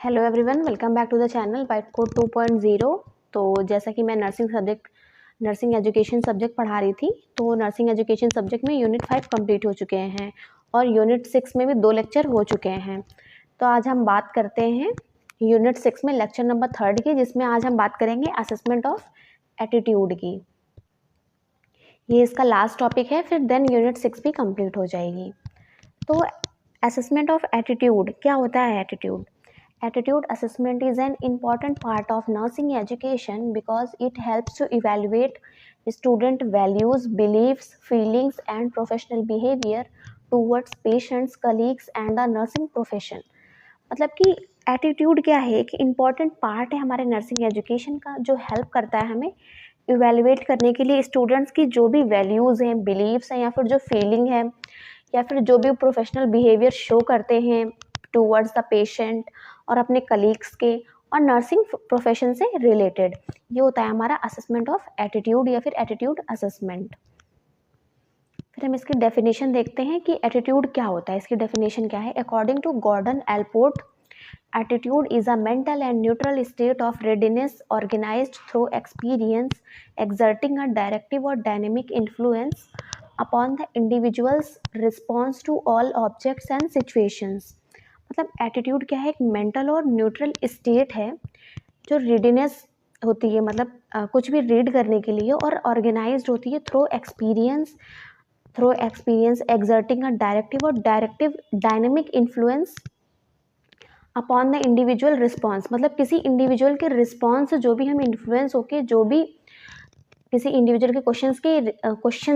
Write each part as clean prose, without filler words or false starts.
Hello everyone, welcome back to the channel byte code 2.0। तो जैसा कि मैं नर्सिंग एजुकेशन सब्जेक्ट पढ़ा रही थी, तो नर्सिंग एजुकेशन सब्जेक्ट में यूनिट 5 कंप्लीट हो चुके हैं और यूनिट 6 में भी 2 लेक्चर हो चुके हैं। तो आज हम बात करते हैं यूनिट 6 में लेक्चर नंबर 3 की, जिसमें आज हम बात करेंगे असेसमेंट ऑफ एटीट्यूड की। ये इसका लास्ट टॉपिक है, फिर देन यूनिट 6 भी कंप्लीट हो जाएगी। तो असेसमेंट ऑफ एटीट्यूड क्या होता है? Attitude assessment is an important part of nursing education because it helps to evaluate student values, beliefs, feelings, and professional behavior towards patients, colleagues, and the nursing profession. मतलब कि attitude क्या है? एक important part है हमारे nursing education का, जो help करता है हमें इवेल्युएट करने के लिए स्टूडेंट्स की जो भी वैल्यूज़ हैं, बिलीव्स हैं, या फिर जो फीलिंग है, या फिर जो भी प्रोफेशनल बिहेवियर शो करते हैं टूवर्ड्स द पेशेंट और अपने कलीग्स के और नर्सिंग प्रोफेशन से रिलेटेड। ये होता है हमारा असेसमेंट ऑफ एटीट्यूड या फिर एटीट्यूड असेसमेंट। फिर हम इसकी डेफिनेशन देखते हैं कि एटीट्यूड क्या होता है। इसकी डेफिनेशन क्या है? According to Gordon Allport, attitude is a mental and neutral state of readiness organized through experience, exerting a directive or dynamic influence upon the individual's response to all objects and situations। मतलब attitude क्या है? एक mental और neutral state है जो रीडीनेस होती है, मतलब कुछ भी रीड करने के लिए, और ऑर्गेनाइज्ड होती है through experience exerting a directive और dynamic influence upon the individual response. मतलब किसी इंडिविजुअल के रिस्पॉन्स से जो भी हम इन्फ्लुएंस होके, जो भी किसी इंडिविजुअल के क्वेश्चन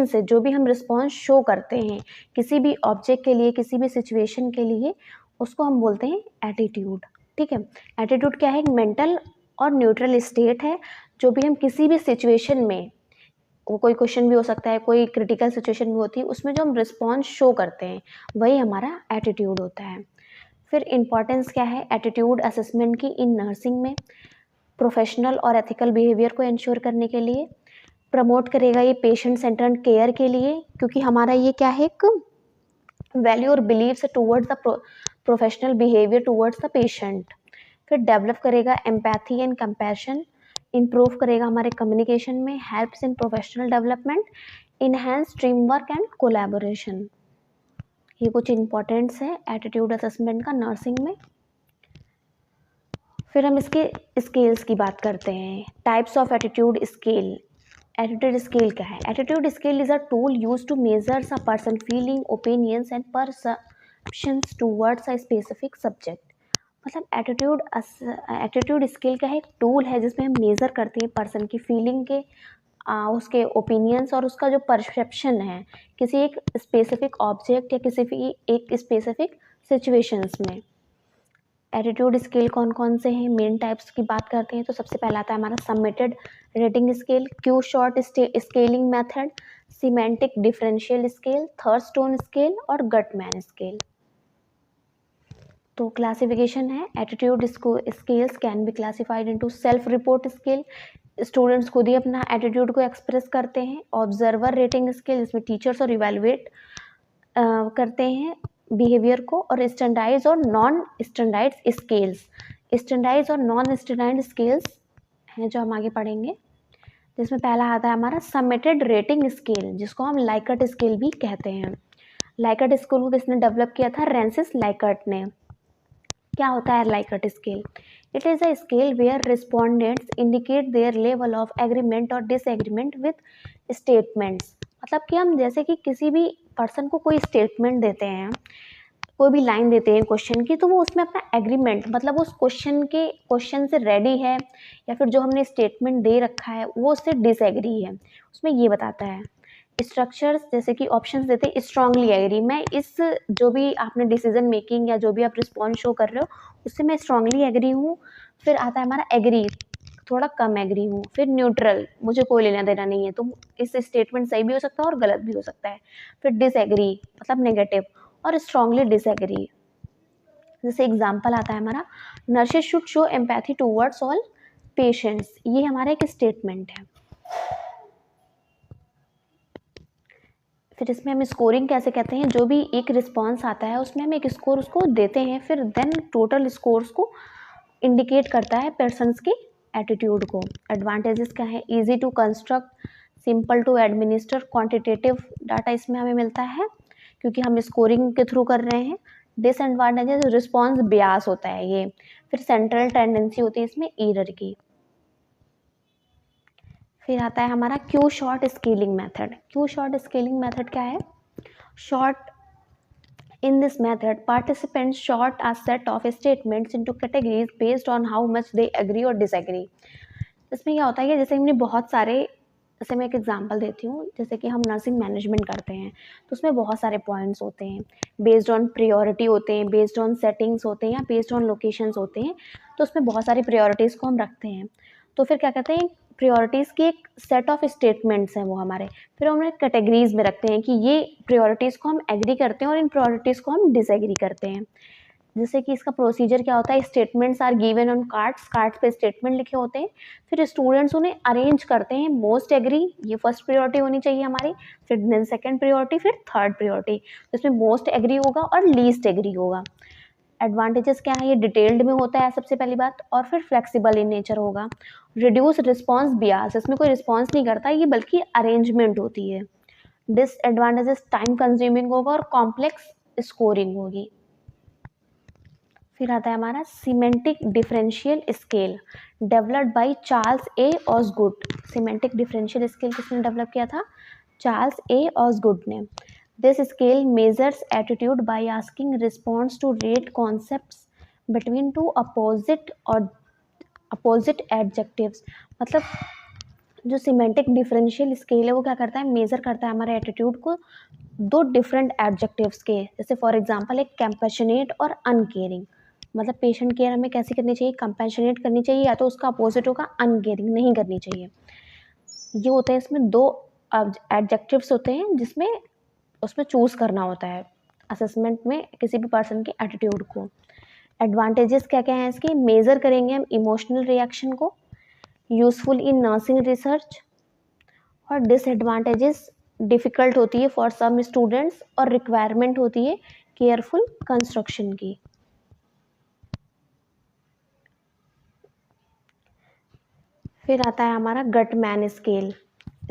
से जो भी हम रिस्पॉन्स शो करते हैं किसी भी ऑब्जेक्ट के लिए, किसी भी सिचुएशन के लिए, उसको हम बोलते हैं एटीट्यूड। ठीक है, एटीट्यूड क्या है? एक मेंटल और न्यूट्रल स्टेट है जो भी हम किसी भी सिचुएशन में, वो कोई क्वेश्चन भी हो सकता है, कोई क्रिटिकल सिचुएशन भी होती है, उसमें जो हम रिस्पॉन्स शो करते हैं वही हमारा एटीट्यूड होता है। फिर इम्पॉर्टेंस क्या है एटीट्यूड असेसमेंट की इन नर्सिंग में? प्रोफेशनल और एथिकल बिहेवियर को इंश्योर करने के लिए प्रमोट करेगा ये पेशेंट सेंटर्ड केयर के लिए, क्योंकि हमारा ये क्या है, एक वैल्यू और believes towards the professional behaviour towards the patient. फिर डेवलप करेगा एम्पैथी एंड कंपैशन, इम्प्रूव करेगा हमारे कम्युनिकेशन में, helps in professional development, enhance team work and collaboration. ये कुछ इंपॉर्टेंट्स है एटीट्यूड असेसमेंट का नर्सिंग में। फिर हम इसके स्केल्स की बात करते हैं। Types of attitude scale. Attitude scale क्या है? Attitude scale is a tool use to measure a person feeling, opinions and perceptions towards a specific subject. मतलब एटीट्यूड स्केल क्या है? एक टूल है जिसमें हम मेजर करते हैं पर्सन की फीलिंग के, उसके ओपिनियंस और उसका जो परसेप्शन है किसी एक स्पेसिफिक ऑब्जेक्ट या किसी भी एक स्पेसिफिक सिचुएशंस में। एटीट्यूड स्केल कौन कौन से हैं? मेन टाइप्स की बात करते हैं तो सबसे पहला आता है हमारा summated rating scale, Q sort scaling method, semantic differential scale, Thurstone scale और गटमैन स्केल। तो क्लासिफिकेशन है attitude scales can be classified into self report scale, students खुद ही अपना एटीट्यूड को एक्सप्रेस करते हैं। ऑब्जर्वर रेटिंग स्केल, जिसमें टीचर्स और इवेलुएट करते हैं बिहेवियर को। और स्टैंडर्डाइज और नॉन स्टैंडर्डाइज स्केल्स, स्टैंडर्डाइज और नॉन स्टैंडर्डाइज स्केल्स हैं जो हम आगे पढ़ेंगे, जिसमें पहला आता है हमारा सबमिटेड रेटिंग स्केल, जिसको हम लाइकर्ट स्केल भी कहते हैं। लाइकर्ट स्केल को किसने डेवलप किया था? फ्रांसिस लाइकर्ट ने। क्या होता है Likert scale? It is a scale where respondents indicate their level of agreement और डिसएग्रीमेंट विद स्टेटमेंट्स। मतलब कि हम जैसे कि किसी भी पर्सन को कोई स्टेटमेंट देते हैं, कोई भी लाइन देते हैं क्वेश्चन की, तो वो उसमें अपना एग्रीमेंट, मतलब उस क्वेश्चन से रेडी है, या फिर जो हमने स्टेटमेंट दे रखा है वो उससे डिसएग्री है, उसमें ये बताता है। स्ट्रक्चर्स जैसे कि ऑप्शंस देते हैं, स्ट्रांगली एग्री, मैं इस जो भी आपने डिसीजन मेकिंग या जो भी आप रिस्पॉन्स शो कर रहे हो उससे मैं स्ट्रांगली एग्री हूँ। फिर आता है हमारा एग्री, थोड़ा कम एग्री हूँ। फिर न्यूट्रल, मुझे कोई लेना देना नहीं है, तो इस स्टेटमेंट सही भी हो सकता है और गलत भी हो सकता है। फिर डिसएग्री मतलब नेगेटिव, और स्ट्रांगली डिसएग्री। जैसे एग्जाम्पल आता है हमारा nurses should show empathy towards all patients, ये हमारा एक स्टेटमेंट है। फिर इसमें हम स्कोरिंग कैसे कहते हैं? जो भी एक रिस्पॉन्स आता है उसमें हम एक स्कोर उसको देते हैं, फिर देन टोटल स्कोर्स को इंडिकेट करता है पर्सन्स के एटीट्यूड को। एडवांटेजेस क्या है? Easy to construct, simple to administer, quantitative data इसमें हमें मिलता है क्योंकि हम स्कोरिंग के थ्रू कर रहे हैं। डिसएडवांटेजेस, रिस्पॉन्स बियास होता है ये। फिर सेंट्रल टेंडेंसी होती है इसमें एरर की। फिर आता है हमारा Q sort scaling method. Q sort scaling method क्या है? Short In this method, participants sort a set of statements into categories based on how much they agree or disagree. इसमें क्या होता है कि जैसे हमने बहुत सारे, जैसे मैं एक एग्जांपल देती हूँ, जैसे कि हम नर्सिंग मैनेजमेंट करते हैं तो उसमें बहुत सारे पॉइंट्स होते हैं, बेस्ड ऑन प्रायोरिटी होते हैं, बेस्ड ऑन सेटिंग्स होते हैं या बेस्ड ऑन लोकेशंस होते हैं। तो उसमें बहुत सारी प्रायोरिटीज़ को हम रखते हैं। तो फिर क्या कहते हैं, प्रायोरिटीज़ की एक सेट ऑफ स्टेटमेंट्स हैं वो हमारे, फिर हम उन्हें कैटेगरीज में रखते हैं कि ये प्रायोरिटीज़ को हम एग्री करते हैं और इन प्रायोरिटीज़ को हम डिसएग्री करते हैं। जैसे कि इसका प्रोसीजर क्या होता है, statements are given on cards पे स्टेटमेंट लिखे होते हैं, फिर स्टूडेंट्स उन्हें अरेंज करते हैं। मोस्ट एग्री ये फर्स्ट प्रायोरिटी होनी चाहिए हमारी, फिर सेकंड प्रायोरिटी, फिर थर्ड प्रायोरिटी। तो इसमें मोस्ट एग्री होगा और लीस्ट एग्री होगा। एडवांटेजेस क्या है? ये डिटेल्ड में होता है सबसे पहली बात, और फिर फ्लेक्सिबल इन नेचर होगा। रिड्यूस रिस्पॉन्स बियास, इसमें कोई रिस्पॉन्स नहीं करता ये, बल्कि अरेंजमेंट होती है। डिसएडवांटेजेस, टाइम कंज्यूमिंग होगा और कॉम्प्लेक्स स्कोरिंग होगी। फिर आता है हमारा semantic differential scale, developed by Charles A Osgood. Semantic differential scale किसने डेवलप किया था? चार्ल्स ए ऑसगुड ने। This scale measures attitude by asking response to rate concepts between two opposite adjectives. मतलब जो सिमेंटिक डिफरेंशियल स्केल है वो क्या करता है, मेजर करता है हमारे एटीट्यूड को दो डिफरेंट एडजेक्टिव्स के। जैसे फॉर एग्जांपल एक कंपैशनेट और अनकेयरिंग। मतलब पेशेंट केयर हमें कैसी करनी चाहिए, कंपैशनेट करनी चाहिए, या तो उसका अपोजिट होगा अनकेयरिंग, नहीं करनी चाहिए। ये होता है, इसमें दो एडजेक्टिव्स होते हैं जिसमें उसमें चूज करना होता है असेसमेंट में किसी भी पर्सन के एटीट्यूड को। एडवांटेजेस क्या क्या हैं इसके? मेजर करेंगे हम इमोशनल रिएक्शन को, यूजफुल इन नर्सिंग रिसर्च। और डिसएडवांटेजेस, डिफ़िकल्ट होती है फॉर सम स्टूडेंट्स और रिक्वायरमेंट होती है केयरफुल कंस्ट्रक्शन की। फिर आता है हमारा Guttman scale.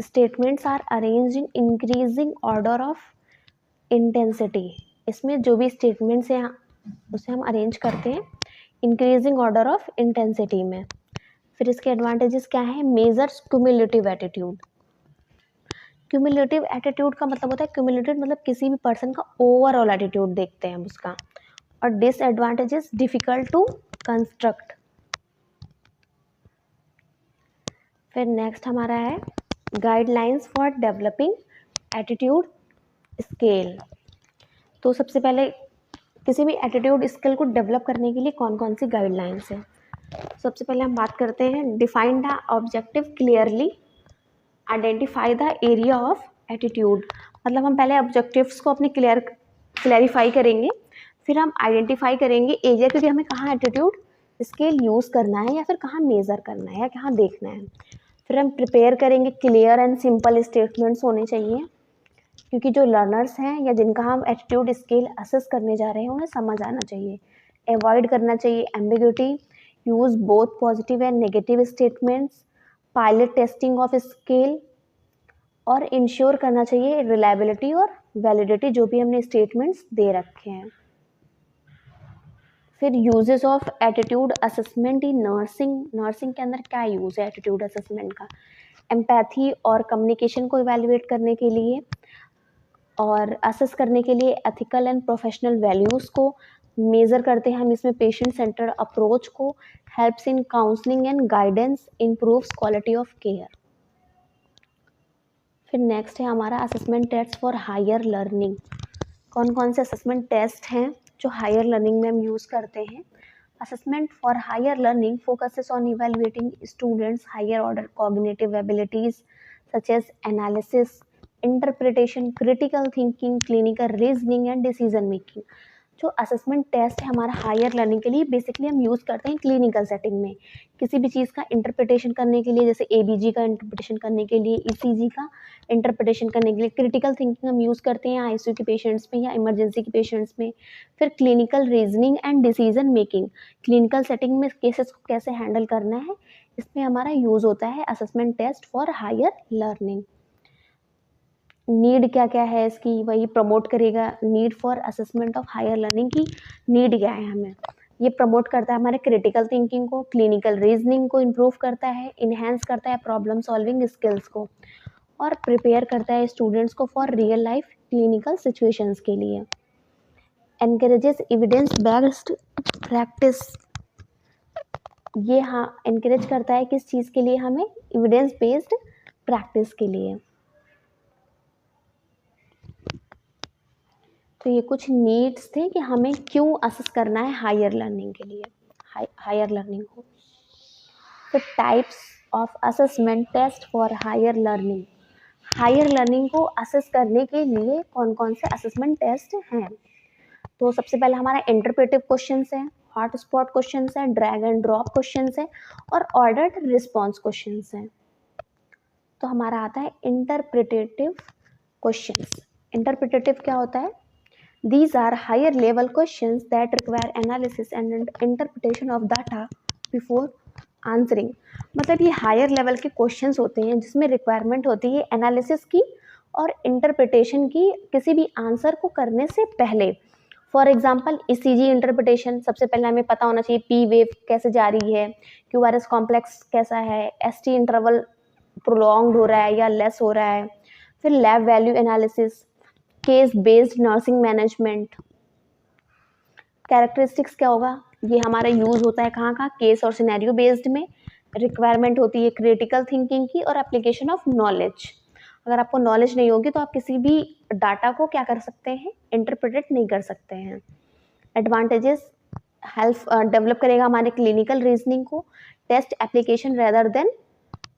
Statements are arranged in increasing order of intensity. इसमें जो भी स्टेटमेंट्स हैं उसे हम अरेंज करते हैं इंक्रीजिंग ऑर्डर ऑफ इंटेंसिटी में। फिर इसके एडवांटेजेस क्या है? Measures cumulative attitude. Cumulative attitude का मतलब होता है, क्यूमुलेटिव मतलब किसी भी पर्सन का ओवरऑल एटीट्यूड देखते हैं हम उसका। और डिसएडवांटेजेस, डिफिकल्ट टू कंस्ट्रक्ट। फिर नेक्स्ट हमारा है guidelines for developing attitude scale. तो सबसे पहले किसी भी एटीट्यूड स्किल को डेवलप करने के लिए कौन कौन सी गाइडलाइंस है? सबसे पहले हम बात करते हैं define the objective clearly, identify the area of attitude. मतलब हम पहले ऑब्जेक्टिव्स को अपने क्लैरिफाई करेंगे, फिर हम आइडेंटिफाई करेंगे एरिया, क्योंकि हमें कहाँ एटीट्यूड स्केल यूज़ करना है या फिर कहाँ मेज़र करना है या कहाँ देखना है। फिर हम प्रिपेयर करेंगे, क्लियर एंड सिंपल स्टेटमेंट्स होने चाहिए, क्योंकि जो लर्नर्स हैं या जिनका हम एटीट्यूड स्केल असेस करने जा रहे हैं उन्हें समझ आना चाहिए। अवॉइड करना चाहिए ambiguity, use both positive and negative statements, pilot testing of scale, और इंश्योर करना चाहिए रिलायबिलिटी और वैलिडिटी जो भी हमने स्टेटमेंट्स दे रखे हैं। फिर uses of attitude assessment in nursing के अंदर क्या यूज़ है एटीट्यूड असेसमेंट का? एम्पैथी और कम्युनिकेशन को इवैल्यूएट करने के लिए और असेस करने के लिए एथिकल एंड प्रोफेशनल वैल्यूज़ को मेज़र करते हैं हम इसमें पेशेंट सेंटर्ड अप्रोच को, helps in counselling and guidance, improves quality of care. फिर नेक्स्ट है हमारा assessment test for higher learning. कौन कौन से असेसमेंट टेस्ट हैं जो हायर लर्निंग में हम यूज़ करते हैं? Assessment for higher learning focuses on evaluating students higher order cognitive abilities such as analysis, interpretation, critical thinking, clinical reasoning and decision making. जो असेसमेंट टेस्ट है हमारा हायर लर्निंग के लिए बेसिकली हम यूज़ करते हैं क्लिनिकल सेटिंग में, किसी भी चीज़ का इंटरप्रिटेशन करने के लिए, जैसे एबीजी का इंटरप्रिटेशन करने के लिए, ईसीजी का इंटरप्रिटेशन करने के लिए। क्रिटिकल थिंकिंग हम यूज़ करते हैं आईसीयू के पेशेंट्स में या इमरजेंसी के पेशेंट्स में। फिर clinical reasoning and decision making, clinical setting में केसेस को कैसे हैंडल करना है, इसमें हमारा यूज़ होता है assessment test for higher learning. Need क्या क्या है इसकी, वही प्रमोट करेगा need for assessment of higher learning की नीड क्या है हमें। ये प्रमोट करता है हमारे क्रिटिकल थिंकिंग को, क्लिनिकल रीजनिंग को इम्प्रूव करता है, इन्हेंस करता है प्रॉब्लम सॉल्विंग स्किल्स को, और प्रिपेयर करता है स्टूडेंट्स को for real life clinical situations के लिए। एनकरेजेस एविडेंस बेस्ड प्रैक्टिस, ये हाँ एनकरेज करता है किस चीज़ के लिए, हमें एविडेंस बेस्ड प्रैक्टिस के लिए। तो ये कुछ नीड्स थे कि हमें क्यों असेस करना है हायर लर्निंग के लिए, हायर लर्निंग को। तो types of assessment test for higher learning, higher learning को असेस करने के लिए कौन कौन से असेसमेंट टेस्ट हैं। तो सबसे पहले हमारा इंटरप्रेटिव क्वेश्चंस है, हॉट स्पॉट क्वेश्चंस है, ड्रैग एंड ड्रॉप क्वेश्चंस है, और ऑर्डर्ड रिस्पॉन्स क्वेश्चंस हैं। तो हमारा आता है इंटरप्रिटेटिव क्वेश्चंस। इंटरप्रिटेटिव क्या होता है? These are higher level questions that require analysis and interpretation of data before answering। मतलब ये हायर लेवल के क्वेश्चंस होते हैं जिसमें रिक्वायरमेंट होती है एनालिसिस की और इंटरप्रिटेशन की किसी भी आंसर को करने से पहले। फॉर एग्जांपल ईसीजी इंटरप्रिटेशन, सबसे पहले हमें पता होना चाहिए पी वेव कैसे जा रही है, क्यूआरएस कॉम्प्लेक्स कैसा है, एसटी इंटरवल प्रोलॉन्ग्ड हो रहा है या लेस हो रहा है। फिर lab value analysis, case based nursing management, characteristics क्या होगा, ये हमारा यूज़ होता है कहाँ कहाँ, केस और सिनेरियो बेस्ड में। रिक्वायरमेंट होती है क्रिटिकल थिंकिंग की और एप्लीकेशन ऑफ नॉलेज। अगर आपको नॉलेज नहीं होगी तो आप किसी भी डाटा को क्या कर सकते हैं, इंटरप्रेट नहीं कर सकते हैं। एडवांटेजेस, हेल्प डेवलप करेगा हमारे क्लिनिकल रीजनिंग को, test application rather than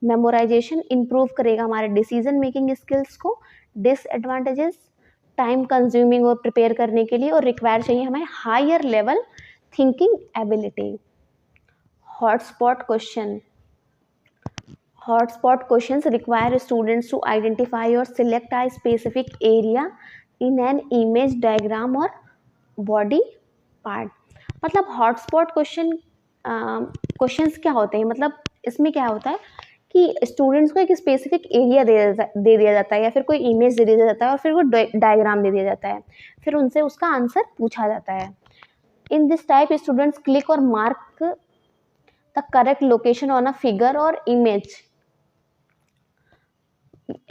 memorisation, improve करेगा हमारे डिसीजन मेकिंग स्किल्स को। डिसएडवांटेजेस, टाइम कंज्यूमिंग और प्रिपेयर करने के लिए, और रिक्वायर चाहिए हमें higher level thinking ability. Hotspot question, hotspot questions require students to identify और select a specific area in an image, diagram और बॉडी पार्ट। मतलब हॉटस्पॉट क्वेश्चंस क्या होते हैं, मतलब इसमें क्या होता है कि स्टूडेंट्स को एक स्पेसिफिक एरिया दे दिया जाता है या फिर कोई इमेज दे दिया जाता है और फिर वो डायग्राम दे दिया जाता है, फिर उनसे उसका आंसर पूछा जाता है। In this type students click और mark the correct location on a figure और इमेज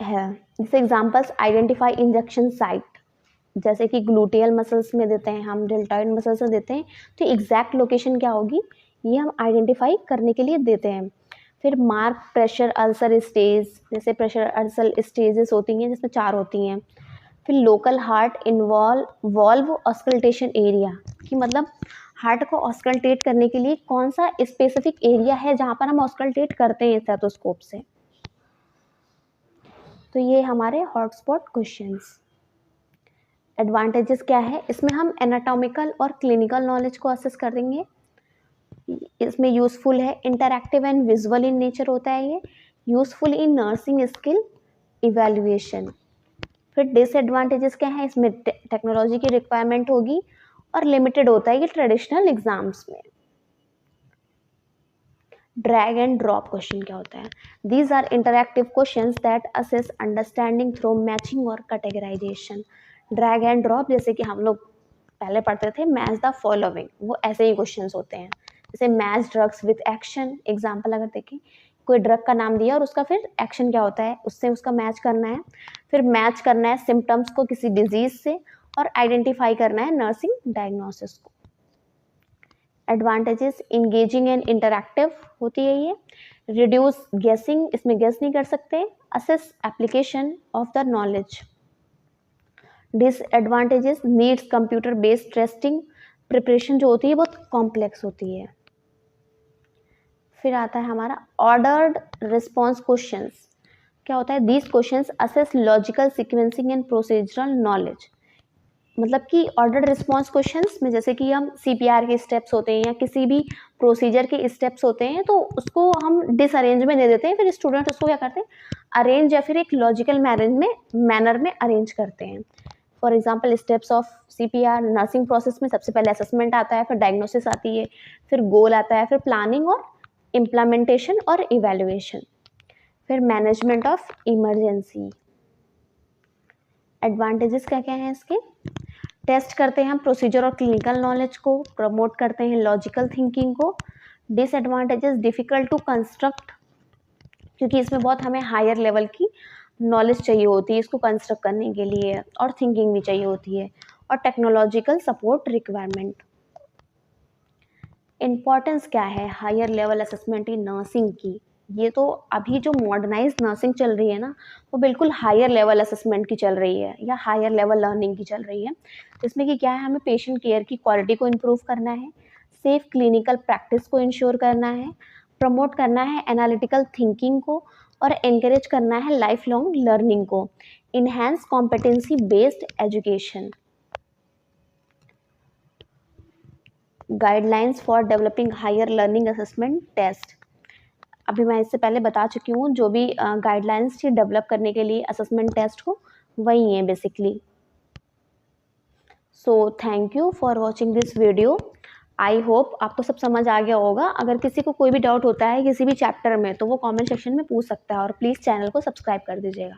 है। जैसे एग्जांपल्स, आइडेंटिफाई इंजेक्शन साइट, जैसे कि ग्लूटियल मसल्स में देते हैं हम, डेल्टॉइड मसल्स में देते हैं, तो एग्जैक्ट लोकेशन क्या होगी ये हम आइडेंटिफाई करने के लिए देते हैं। फिर मार्क प्रेशर अल्सर स्टेज, जैसे प्रेशर अल्सर स्टेजेस होती हैं जिसमें 4 होती हैं। फिर local heart valve auscultation area, कि मतलब हार्ट को ऑस्कल्टेट करने के लिए कौन सा स्पेसिफिक एरिया है जहाँ पर हम ऑस्कल्टेट करते हैं स्टेथोस्कोप से। तो ये हमारे हॉटस्पॉट क्वेश्चंस। एडवांटेजेस क्या है, इसमें हम एनाटॉमिकल और क्लिनिकल नॉलेज को असेस करेंगे। इसमें यूजफुल है, interactive and visual in nature होता है ये, useful in nursing skill evaluation. फिर डिसएडवांटेजेस क्या है, इसमें टेक्नोलॉजी की रिक्वायरमेंट होगी और लिमिटेड होता है ये ट्रेडिशनल एग्जाम्स में। ड्रैग एंड ड्रॉप क्वेश्चन क्या होता है, these are interactive questions that assess understanding through matching और कैटेगराइजेशन। ड्रैग एंड ड्रॉप जैसे कि हम लोग पहले पढ़ते थे मैच द फॉलोइंग, वो ऐसे ही क्वेश्चंस होते हैं। जैसे match drugs with action, example अगर देखें कोई ड्रग का नाम दिया और उसका फिर एक्शन क्या होता है उससे उसका मैच करना है। फिर मैच करना है सिम्टम्स को किसी डिजीज से और आइडेंटिफाई करना है नर्सिंग डायग्नोसिस को। एडवांटेजेस, इंगेजिंग एंड इंटरैक्टिव होती है ये, रिड्यूस गेसिंग, इसमें गेस नहीं कर सकते, assess application of the knowledge. Disadvantages, needs computer based testing, preparation जो होती है बहुत कॉम्प्लेक्स होती है। फिर आता है हमारा ऑर्डर्ड रिस्पॉन्स क्वेश्चंस, क्या होता है, these questions assess logical sequencing and procedural knowledge. मतलब कि ऑर्डर्ड रिस्पॉन्स क्वेश्चंस में जैसे कि हम CPR के स्टेप्स होते हैं या किसी भी प्रोसीजर के स्टेप्स होते हैं, तो उसको हम डिसअरेंज में दे देते हैं, फिर स्टूडेंट उसको क्या करते हैं, अरेंज या फिर एक लॉजिकल मैनर में अरेंज करते हैं। For example steps of CPR nursing process में सबसे पहले असेसमेंट आता है, फिर डायग्नोसिस आती है, फिर गोल आता है, फिर प्लानिंग और इम्प्लीमेंटेशन और इवेल्युएशन, फिर मैनेजमेंट ऑफ इमरजेंसी। एडवांटेजेस क्या क्या हैं इसके, टेस्ट करते हैं हम प्रोसीजर और क्लिनिकल नॉलेज को, प्रमोट करते हैं लॉजिकल थिंकिंग को। डिसएडवांटेजेस डिफ़िकल्ट टू कंस्ट्रक्ट, क्योंकि इसमें बहुत हमें हायर लेवल की नॉलेज चाहिए होती है इसको कंस्ट्रक्ट करने के लिए, और थिंकिंग भी चाहिए होती है, और टेक्नोलॉजिकल सपोर्ट रिक्वायरमेंट। इम्पॉर्टेंस क्या है higher level assessment in nursing की, ये तो अभी जो मॉडर्नाइज नर्सिंग चल रही है ना, वो बिल्कुल हायर लेवल असेसमेंट की चल रही है या हायर लेवल लर्निंग की चल रही है, जिसमें कि क्या है, हमें पेशेंट केयर की क्वालिटी को इम्प्रूव करना है, सेफ क्लिनिकल प्रैक्टिस को इंश्योर करना है, प्रमोट करना है एनालिटिकल थिंकिंग को, और एनकरेज करना है लाइफ लॉन्ग लर्निंग को, enhance competency based education. Guidelines for developing higher learning assessment test, अभी मैं इससे पहले बता चुकी हूँ, जो भी गाइडलाइंस थी डेवलप करने के लिए असेसमेंट टेस्ट को, वही है basically. So thank you for watching this video. I hope आपको सब समझ आ गया होगा। अगर किसी को कोई भी डाउट होता है किसी भी चैप्टर में, तो वो कमेंट सेक्शन में पूछ सकता है, और प्लीज़ चैनल को सब्सक्राइब कर दीजिएगा।